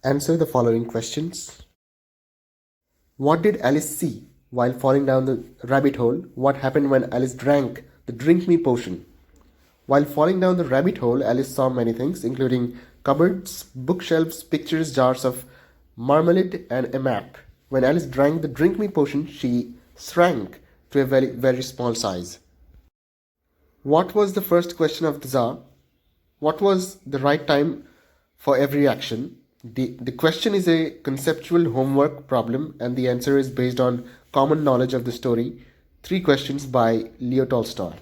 Answer the following questions. What did Alice see while falling down the rabbit hole? What happened when Alice drank the drink me potion? While falling down the rabbit hole, Alice saw many things, including cupboards, bookshelves, pictures, jars of marmalade, and a map. When Alice drank the drink me potion, she shrank to a very, very small size. What was the first question of the Tsar? What was the right time for every action? The question is a conceptual homework problem, and the answer is based on common knowledge of the story, 3 Questions by Leo Tolstoy.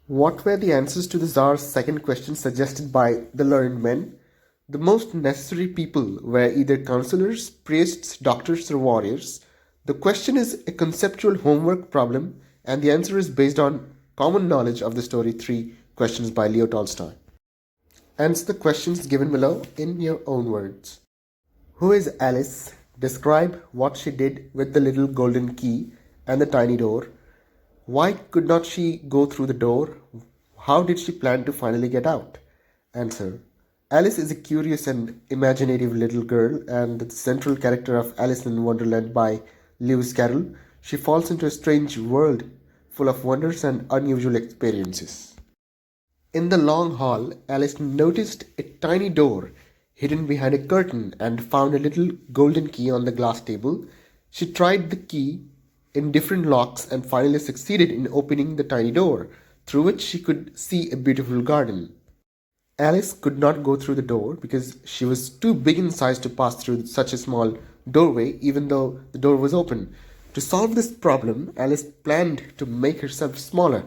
What were the answers to the Tsar's second question suggested by the learned men? The most necessary people were either counselors, priests, doctors, or warriors. The question is a conceptual homework problem, and the answer is based on common knowledge of the story, 3 Questions by Leo Tolstoy. Answer the questions given below in your own words. Who is Alice? Describe what she did with the little golden key and the tiny door. Why could not she go through the door? How did she plan to finally get out? Answer. Alice is a curious and imaginative little girl and the central character of Alice in Wonderland by Lewis Carroll. She falls into a strange world full of wonders and unusual experiences. In the long hall, Alice noticed a tiny door hidden behind a curtain and found a little golden key on the glass table. She tried the key in different locks and finally succeeded in opening the tiny door, through which she could see a beautiful garden. Alice could not go through the door because she was too big in size to pass through such a small doorway, even though the door was open. To solve this problem, Alice planned to make herself smaller.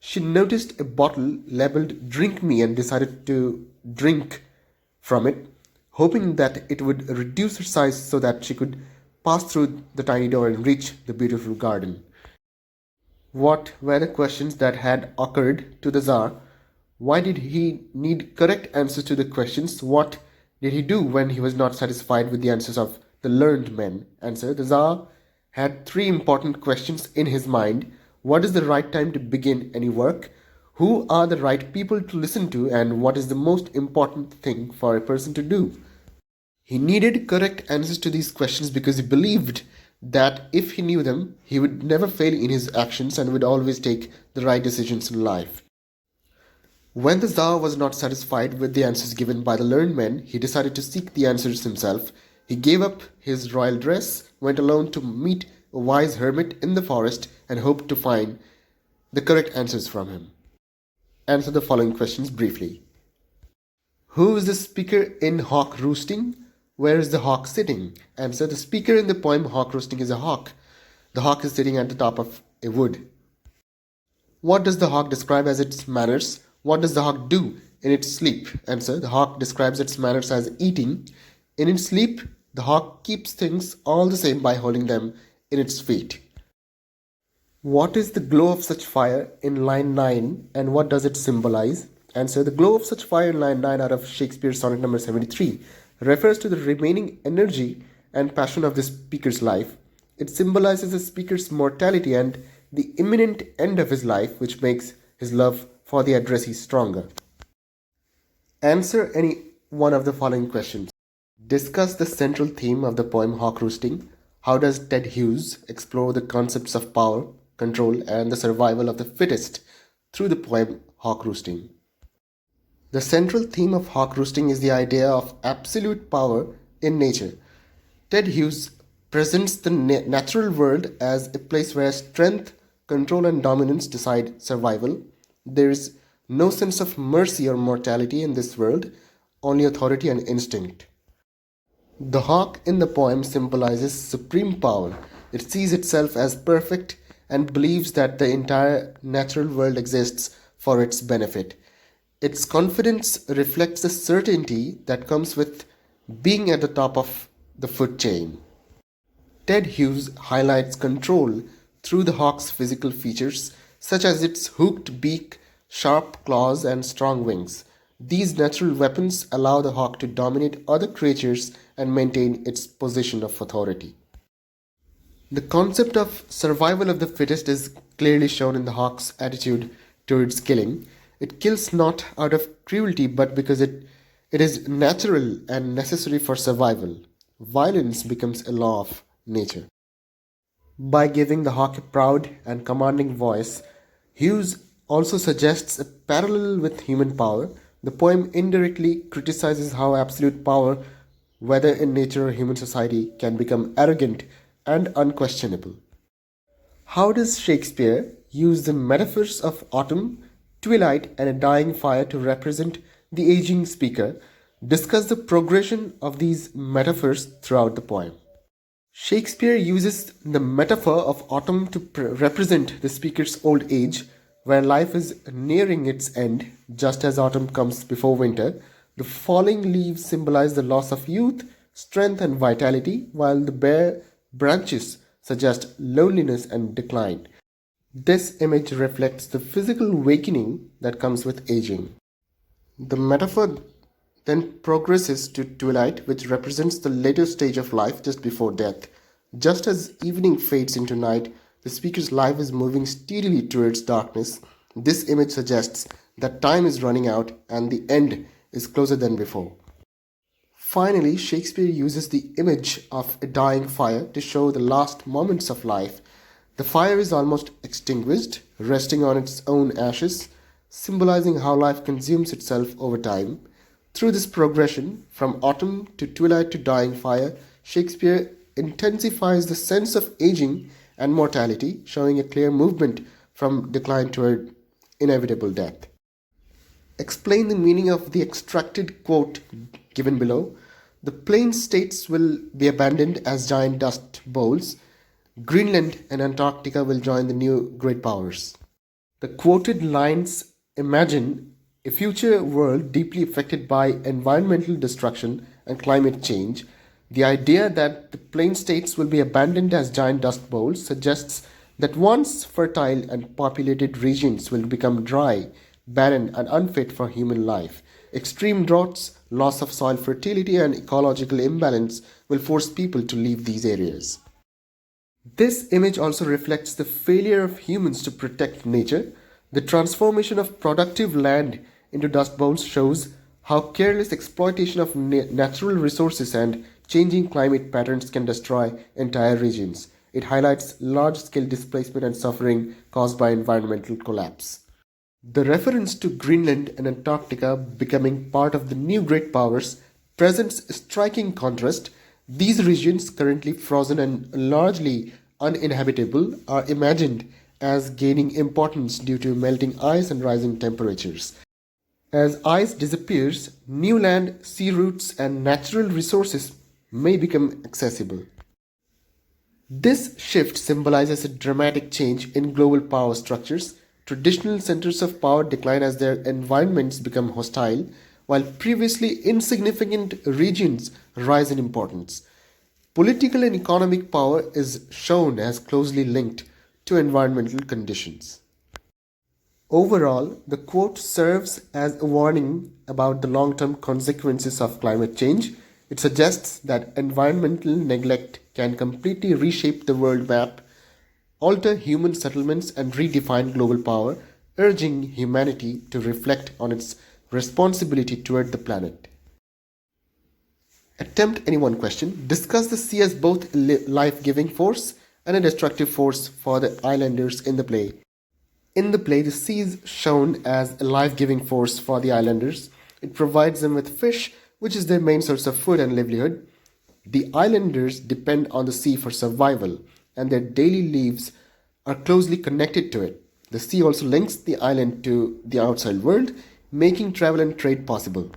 She noticed a bottle labeled "Drink Me" and decided to drink from it, hoping that it would reduce her size so that she could pass through the tiny door and reach the beautiful garden. What were the questions that had occurred to the Tsar? Why did he need correct answers to the questions? What did he do when he was not satisfied with the answers of the learned men? Answer. The Tsar had 3 important questions in his mind. What is the right time to begin any work? Who are the right people to listen to? And what is the most important thing for a person to do? He needed correct answers to these questions because he believed that if he knew them, he would never fail in his actions and would always take the right decisions in life. When the Tsar was not satisfied with the answers given by the learned men, he decided to seek the answers himself. He gave up his royal dress, went alone to meet a wise hermit in the forest, and hoped to find the correct answers from him. Answer the following questions briefly. Who is the speaker in Hawk Roosting? Where is the hawk sitting? Answer. The speaker in the poem Hawk Roosting is a hawk. The hawk is sitting at the top of a wood. What does the hawk describe as its manners? What does the hawk do in its sleep? Answer. The hawk describes its manners as eating. In its sleep, the hawk keeps things all the same by holding them in its feet. What is the glow of such fire in line 9 and what does it symbolize? Answer. The glow of such fire in line 9 out of Shakespeare's sonnet number 73 refers to the remaining energy and passion of the speaker's life. It symbolizes the speaker's mortality and the imminent end of his life, which makes his love for the addressee stronger. Answer any one of the following questions. Discuss the central theme of the poem Hawk Roosting. How does Ted Hughes explore the concepts of power, control, and the survival of the fittest through the poem Hawk Roosting? The central theme of Hawk Roosting is the idea of absolute power in nature. Ted Hughes presents the natural world as a place where strength, control, and dominance decide survival. There is no sense of mercy or mortality in this world, only authority and instinct. The hawk in the poem symbolizes supreme power. It sees itself as perfect and believes that the entire natural world exists for its benefit. Its confidence reflects the certainty that comes with being at the top of the food chain. Ted Hughes highlights control through the hawk's physical features, such as its hooked beak, sharp claws, and strong wings. These natural weapons allow the hawk to dominate other creatures and maintain its position of authority. The concept of survival of the fittest is clearly shown in the hawk's attitude towards killing. It kills not out of cruelty but because it is natural and necessary for survival. Violence becomes a law of nature. By giving the hawk a proud and commanding voice, Hughes also suggests a parallel with human power. The poem indirectly criticizes how absolute power, whether in nature or human society, can become arrogant and unquestionable. How does Shakespeare use the metaphors of autumn, twilight, and a dying fire to represent the aging speaker? Discuss the progression of these metaphors throughout the poem. Shakespeare uses the metaphor of autumn to represent the speaker's old age, where life is nearing its end, just as autumn comes before winter. The falling leaves symbolize the loss of youth, strength, and vitality, while the bare branches suggest loneliness and decline. This image reflects the physical awakening that comes with aging. The metaphor then progresses to twilight, which represents the later stage of life just before death. Just as evening fades into night, the speaker's life is moving steadily towards darkness. This image suggests that time is running out and the end is closer than before. Finally, Shakespeare uses the image of a dying fire to show the last moments of life. The fire is almost extinguished, resting on its own ashes, symbolizing how life consumes itself over time. Through this progression, from autumn to twilight to dying fire, Shakespeare intensifies the sense of aging and mortality, showing a clear movement from decline toward inevitable death. Explain the meaning of the extracted quote given below. The plain states will be abandoned as giant dust bowls. Greenland and Antarctica will join the new great powers. The quoted lines imagine a future world deeply affected by environmental destruction and climate change. The idea that the plain states will be abandoned as giant dust bowls suggests that once fertile and populated regions will become dry, barren, and unfit for human life. Extreme droughts, loss of soil fertility, and ecological imbalance will force people to leave these areas. This image also reflects the failure of humans to protect nature. The transformation of productive land into dust bowls shows how careless exploitation of natural resources and changing climate patterns can destroy entire regions. It highlights large-scale displacement and suffering caused by environmental collapse. The reference to Greenland and Antarctica becoming part of the new great powers presents a striking contrast. These regions, currently frozen and largely uninhabitable, are imagined as gaining importance due to melting ice and rising temperatures. As ice disappears, new land, sea routes, and natural resources may become accessible. This shift symbolizes a dramatic change in global power structures. Traditional centers of power decline as their environments become hostile, while previously insignificant regions rise in importance. Political and economic power is shown as closely linked to environmental conditions. Overall, the quote serves as a warning about the long-term consequences of climate change. It suggests that environmental neglect can completely reshape the world map, alter human settlements, and redefine global power, urging humanity to reflect on its responsibility toward the planet. Attempt any one question. Discuss the sea as both a life-giving force and a destructive force for the islanders in the play. In the play, the sea is shown as a life-giving force for the islanders. It provides them with fish, which is their main source of food and livelihood. The islanders depend on the sea for survival, and their daily lives are closely connected to it. The sea also links the island to the outside world, making travel and trade possible.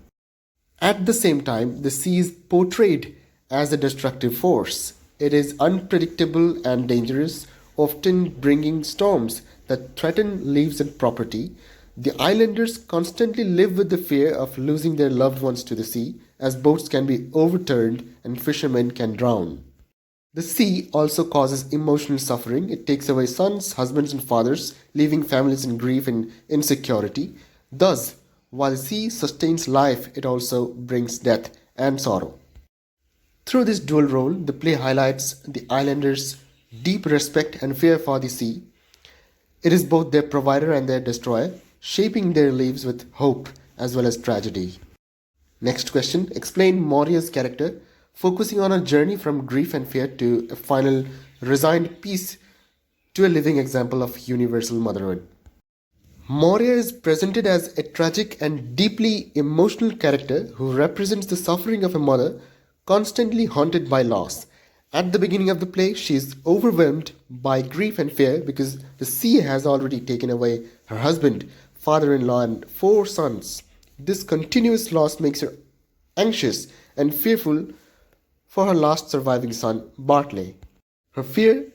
At the same time, the sea is portrayed as a destructive force. It is unpredictable and dangerous, often bringing storms that threaten lives and property. The islanders constantly live with the fear of losing their loved ones to the sea, as boats can be overturned and fishermen can drown. The sea also causes emotional suffering. It takes away sons, husbands, and fathers, leaving families in grief and insecurity. Thus, while the sea sustains life, it also brings death and sorrow. Through this dual role, the play highlights the islanders' deep respect and fear for the sea. It is both their provider and their destroyer, shaping their lives with hope as well as tragedy. Next question. Explain Maurya's character, focusing on a journey from grief and fear to a final resigned peace to a living example of universal motherhood. Maurya is presented as a tragic and deeply emotional character who represents the suffering of a mother constantly haunted by loss. At the beginning of the play, she is overwhelmed by grief and fear because the sea has already taken away her husband, father in law, and 4 sons. This continuous loss makes her anxious and fearful for her last surviving son, Bartley. Her fear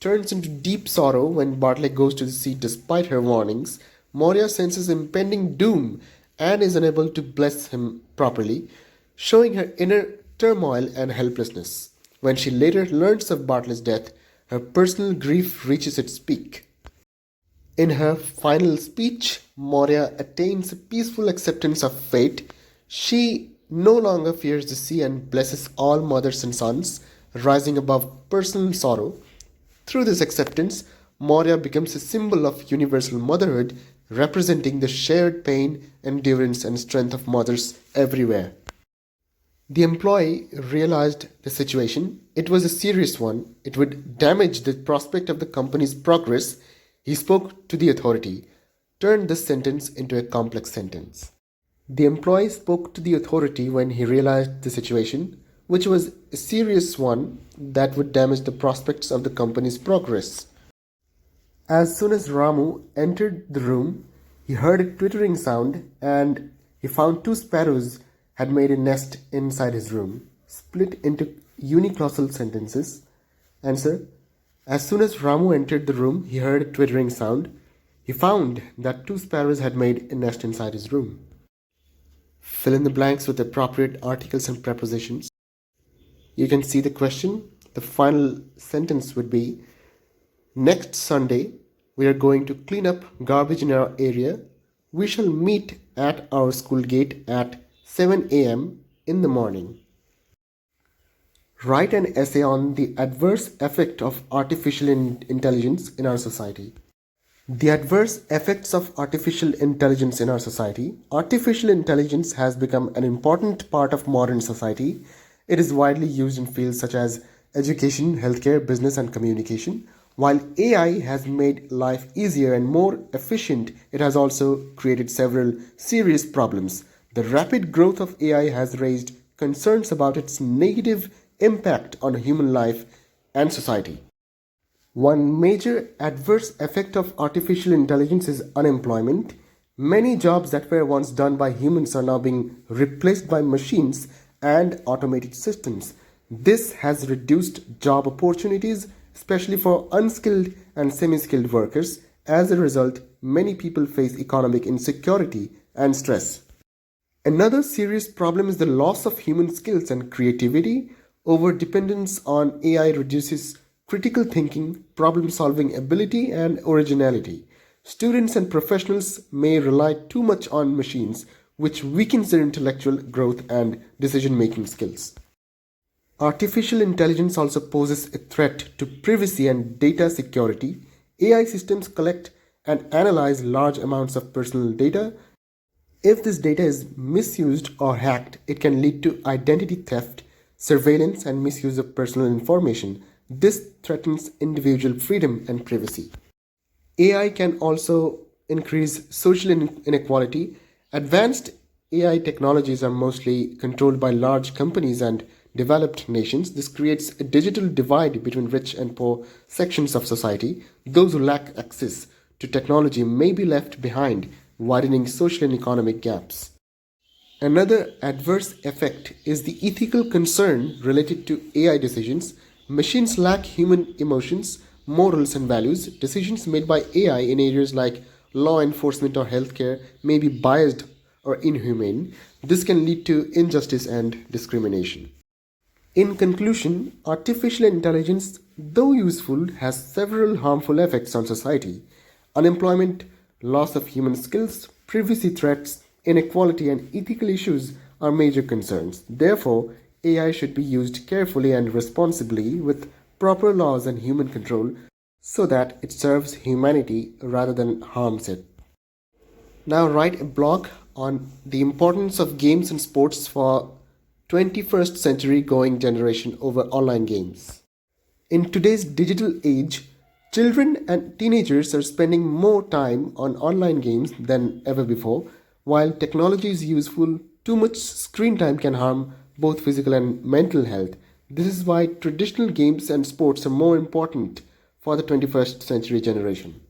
turns into deep sorrow when Bartley goes to the sea despite her warnings. Maurya senses impending doom and is unable to bless him properly, showing her inner turmoil and helplessness. When she later learns of Bartley's death, her personal grief reaches its peak. In her final speech, Maurya attains a peaceful acceptance of fate. She no longer fears the sea and blesses all mothers and sons, rising above personal sorrow. Through this acceptance, Maurya becomes a symbol of universal motherhood, representing the shared pain, endurance, and strength of mothers everywhere. The employee realized the situation. It was a serious one. It would damage the prospect of the company's progress. He spoke to the authority, turned this sentence into a complex sentence. The employee spoke to the authority when he realized the situation, which was a serious one that would damage the prospects of the company's progress. As soon as Ramu entered the room, he heard a twittering sound and he found 2 sparrows had made a nest inside his room, split into uniclossal sentences. Answer. As soon as Ramu entered the room, he heard a twittering sound. He found that 2 sparrows had made a nest inside his room. Fill in the blanks with appropriate articles and prepositions. You can see the question. The final sentence would be, next Sunday, we are going to clean up garbage in our area. We shall meet at our school gate at 7 a.m. in the morning. Write an essay on the adverse effect of artificial intelligence in our society. The adverse effects of artificial intelligence in our society. Artificial intelligence has become an important part of modern society. It is widely used in fields such as education, healthcare, business, and communication. While AI has made life easier and more efficient, it has also created several serious problems. The rapid growth of AI has raised concerns about its negative impact on human life and society. One major adverse effect of artificial intelligence is unemployment. Many jobs that were once done by humans are now being replaced by machines and automated systems. This has reduced job opportunities, especially for unskilled and semi-skilled workers. As a result, many people face economic insecurity and stress. Another serious problem is the loss of human skills and creativity. Over-dependence on AI reduces critical thinking, problem-solving ability, and originality. Students and professionals may rely too much on machines, which weakens their intellectual growth and decision-making skills. Artificial intelligence also poses a threat to privacy and data security. AI systems collect and analyze large amounts of personal data. If this data is misused or hacked, it can lead to identity theft, surveillance, and misuse of personal information. This threatens individual freedom and privacy. AI can also increase social inequality. Advanced AI technologies are mostly controlled by large companies and developed nations. This creates a digital divide between rich and poor sections of society. Those who lack access to technology may be left behind, widening social and economic gaps. Another adverse effect is the ethical concern related to AI decisions. Machines lack human emotions, morals, and values. Decisions made by AI in areas like law enforcement or healthcare may be biased or inhumane. This can lead to injustice and discrimination. In conclusion, artificial intelligence, though useful, has several harmful effects on society. Unemployment, loss of human skills, privacy threats, inequality, and ethical issues are major concerns. Therefore, AI should be used carefully and responsibly with proper laws and human control so that it serves humanity rather than harms it. Now write a blog on the importance of games and sports for 21st century going generation over online games. In today's digital age, children and teenagers are spending more time on online games than ever before. While technology is useful, too much screen time can harm both physical and mental health. This is why traditional games and sports are more important for the 21st century generation.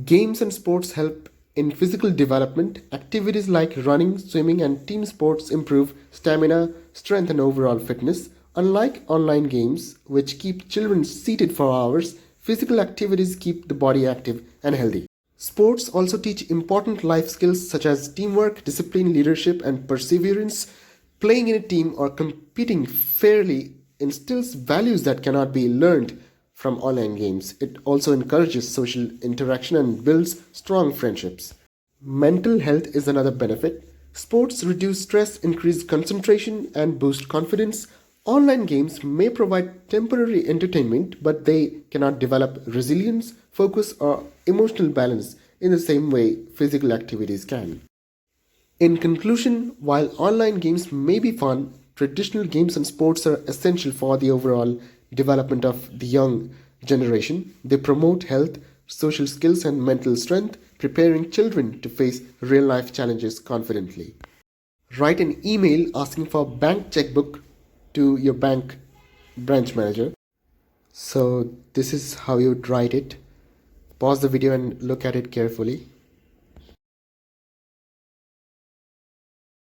Games and sports help in physical development. Activities like running, swimming, and team sports improve stamina, strength, and overall fitness. Unlike online games, which keep children seated for hours, physical activities keep the body active and healthy. Sports also teach important life skills such as teamwork, discipline, leadership, and perseverance. Playing in a team or competing fairly instills values that cannot be learned from online games. It also encourages social interaction and builds strong friendships. Mental health is another benefit. Sports reduce stress, increase concentration, and boost confidence. Online games may provide temporary entertainment, but they cannot develop resilience, focus, or emotional balance in the same way physical activities can. In conclusion, while online games may be fun, traditional games and sports are essential for the overall development of the young generation. They promote health, social skills, and mental strength, preparing children to face real life challenges confidently. Write an email asking for bank checkbook to your bank branch manager. So, this is how you would write it. Pause the video and look at it carefully.